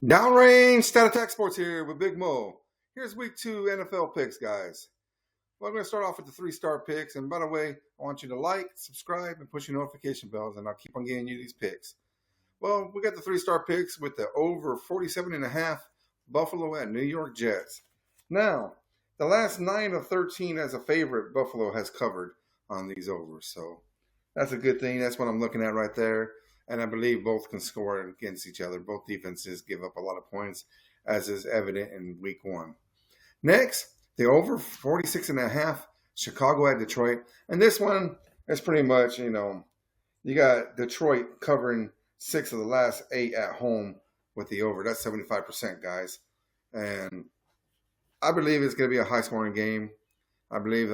Downrange Stat Attack Sports here with Big Mo. Here's week 2 NFL picks, guys. Well, I'm going to start off with the 3-star picks. And by the way, I want you to like, subscribe, and push your notification bells, and I'll keep on getting you these picks. Well, we got the 3-star picks with the over 47.5 Buffalo at New York Jets. Now, the last 9 of 13 as a favorite, Buffalo has covered on these overs. So that's a good thing. That's what I'm looking at right there. And I believe both can score against each other. Both defenses give up a lot of points, as is evident in week 1. Next, the over 46.5, Chicago at Detroit. And this one is pretty much, you got Detroit covering 6 of the last 8 at home with the over. That's 75%, guys. And I believe it's going to be a high-scoring game. I believe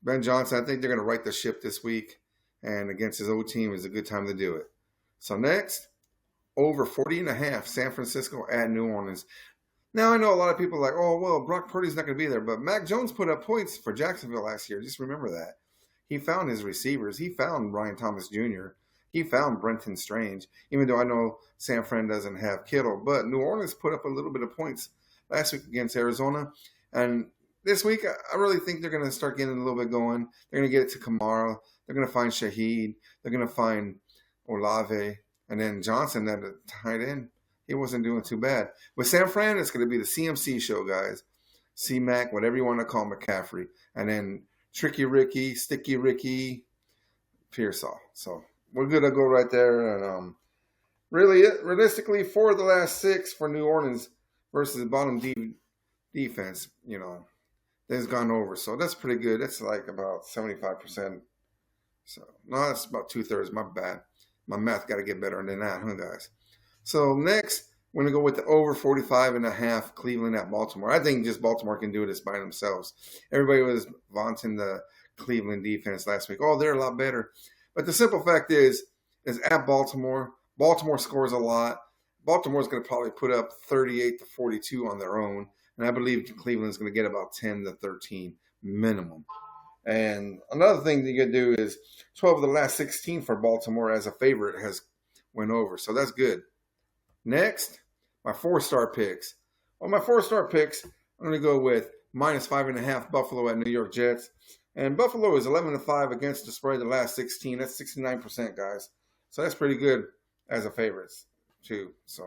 Ben Johnson, I think they're going to right the ship this week. And against his old team is a good time to do it. So next, over 40.5, San Francisco at New Orleans. Now, I know a lot of people are like, oh, well, Brock Purdy's not going to be there. But Mac Jones put up points for Jacksonville last year. Just remember that. He found his receivers. He found Ryan Thomas Jr. He found Brenton Strange, even though I know San Fran doesn't have Kittle. But New Orleans put up a little bit of points last week against Arizona. And this week, I really think they're going to start getting a little bit going. They're going to get it to Kamara. They're going to find Shaheed. They're going to find Olave. And then Johnson at the tight end. He wasn't doing too bad. With San Fran, it's going to be the CMC show, guys. C-Mac, whatever you want to call McCaffrey. And then Tricky Ricky, Sticky Ricky, Pearsall. So we're going to go right there. And realistically, 4 of the last 6 for New Orleans versus the bottom defense, has gone over. So that's pretty good. That's like about 75%. So, no, that's about 2/3. My bad. My math got to get better than that, huh, guys? So, next, we're going to go with the over 45.5 Cleveland at Baltimore. I think just Baltimore can do this by themselves. Everybody was vaunting the Cleveland defense last week. Oh, they're a lot better. But the simple fact is at Baltimore, Baltimore scores a lot. Baltimore's going to probably put up 38-42 on their own. And I believe Cleveland's going to get about 10-13 minimum. And another thing that you can do is 12 of the last 16 for Baltimore as a favorite has went over. So that's good. Next, my 4-star picks. Well, my 4-star picks, I'm going to go with -5.5 Buffalo at New York Jets. And Buffalo is 11-5 against the spread the last 16. That's 69%, guys. So that's pretty good as a favorite, too. So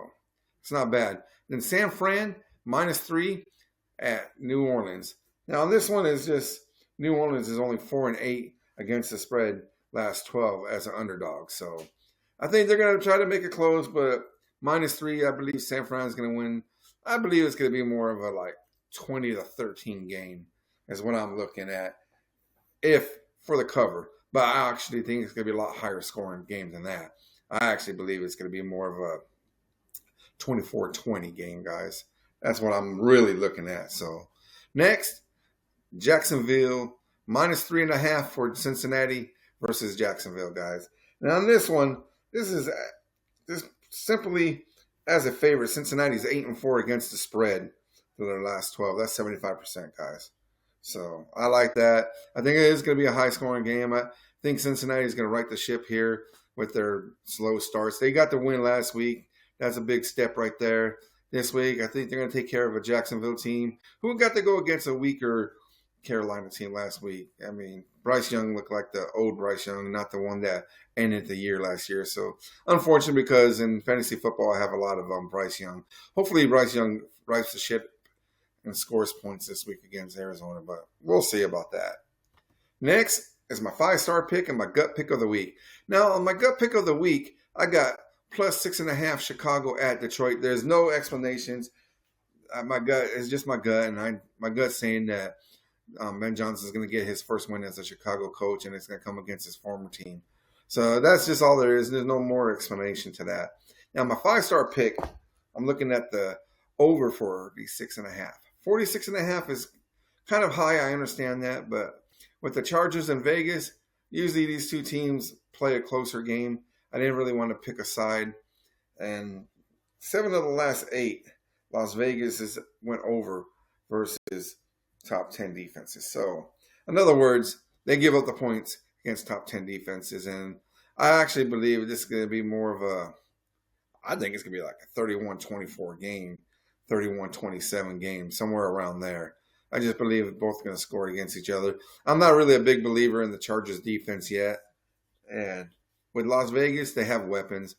it's not bad. Then San Fran, -3 at New Orleans. Now, this one is just New Orleans is only 4-8 against the spread last 12 as an underdog. So I think they're going to try to make it close, but -3, I believe San Fran is going to win. I believe it's going to be more of a 20-13 game is what I'm looking at if for the cover. But I actually think it's going to be a lot higher scoring game than that. I actually believe it's going to be more of a 24-20 game, guys. That's what I'm really looking at. So next, Jacksonville, -3.5 for Cincinnati versus Jacksonville, guys. Now, on this one, this is simply as a favorite. Cincinnati's 8-4 against the spread for their last 12. That's 75%, guys. So I like that. I think it is going to be a high-scoring game. I think Cincinnati is going to right the ship here with their slow starts. They got the win last week. That's a big step right there. This week, I think they're going to take care of a Jacksonville team who got to go against a weaker Carolina team last week. I mean, Bryce Young looked like the old Bryce Young, not the one that ended the year last year. So, unfortunate because in fantasy football, I have a lot of Bryce Young. Hopefully, Bryce Young rights the ship and scores points this week against Arizona, but we'll see about that. Next is my 5-star pick and my gut pick of the week. Now, on my gut pick of the week, I got +6.5 Chicago at Detroit. There's no explanations. My gut is just my gut, and my gut's saying that Ben Johnson is going to get his first win as a Chicago coach, and it's going to come against his former team. So that's just all there is. There's no more explanation to that. Now, my 5-star pick, I'm looking at the over for the 6.5. 46.5 is kind of high. I understand that, but with the Chargers and Vegas, usually these two teams play a closer game. I didn't really want to pick a side. And 7 of the last 8, Las Vegas went over versus top 10 defenses. So, in other words, they give up the points against top 10 defenses. And I actually believe this is going to be more of a I think it's going to be like a 31-24 game, 31-27 game, somewhere around there. I just believe both going to score against each other. I'm not really a big believer in the Chargers defense yet. And with Las Vegas, they have weapons.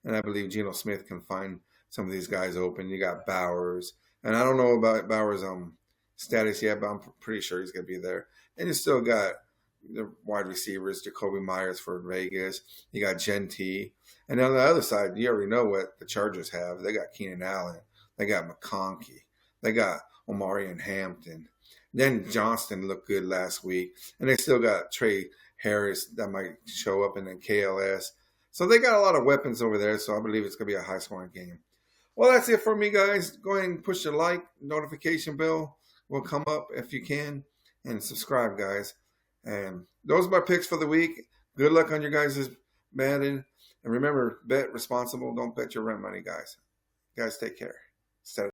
And I believe Geno Smith can find some of these guys open. You got Bowers. And I don't know about Bowers' status yet, but I'm pretty sure he's going to be there. And you still got the wide receivers, Jacoby Myers for Vegas. You got Gentee. And on the other side, you already know what the Chargers have. They got Keenan Allen. They got McConkey. They got Omarion Hampton. Then Johnston looked good last week. And they still got Trey Harris that might show up, and then KLS. So they got a lot of weapons over there, so I believe it's going to be a high-scoring game. Well, that's it for me, guys. Go ahead and push the like, notification bell will come up if you can, and subscribe, guys. And those are my picks for the week. Good luck on your guys' betting. And remember, bet responsible. Don't bet your rent money, guys. Guys, take care.